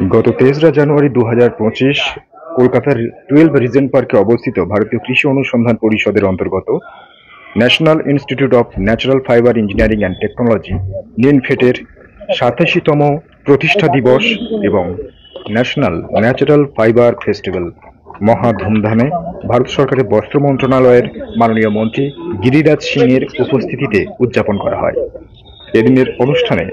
গত ৩রা জানুয়ারি ২০২৫ কলকাতার 12 রিজেন্ট পার্কে অবস্থিত ভারতীয় কৃষি অনুসন্ধান পরিষদের অন্তর্গত national institute of natural fibre engineering and technology নিনফেটের ৮৭তম প্রতিষ্ঠা দিবস এবং ন্যাশনাল ন্যাচারাল ফাইবার ফেস্টিভ্যাল মহা ধুমধামে ভারত সরকারের বস্ত্র মন্ত্রণালয়ের মাননীয় মন্ত্রী গিরিরাজ সিং এর উপস্থিতিতে উদযাপন করা হয়। এদিনের অনুষ্ঠানে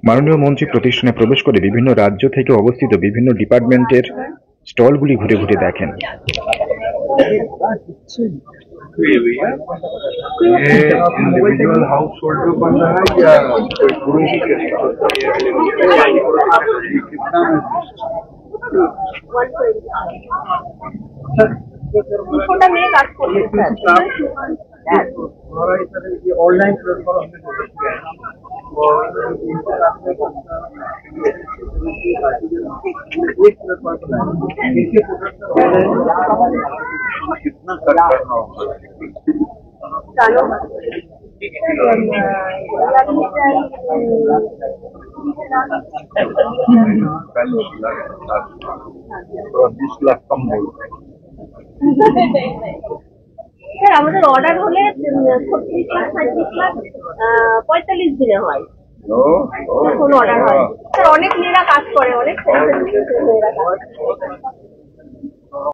মাননীয় মন্ত্রী প্রতিষ্ঠানে প্রবেশ করে বিভিন্ন রাজ্য থেকে অবস্থিত বিভিন্ন ডিপার্টমেন্টের স্টলগুলি ঘুরে ঘুরে দেখেন। ऑनलाइन कितना करना होगा बीस लाख कम बोल স্যার আমাদের অর্ডার হলে 36 লাখ 37 লাখ 45 দিনে হয়। অর্ডার হয় স্যার, অনেক মেয়েরা কাজ করে, অনেক মেয়েরা কাজ করে।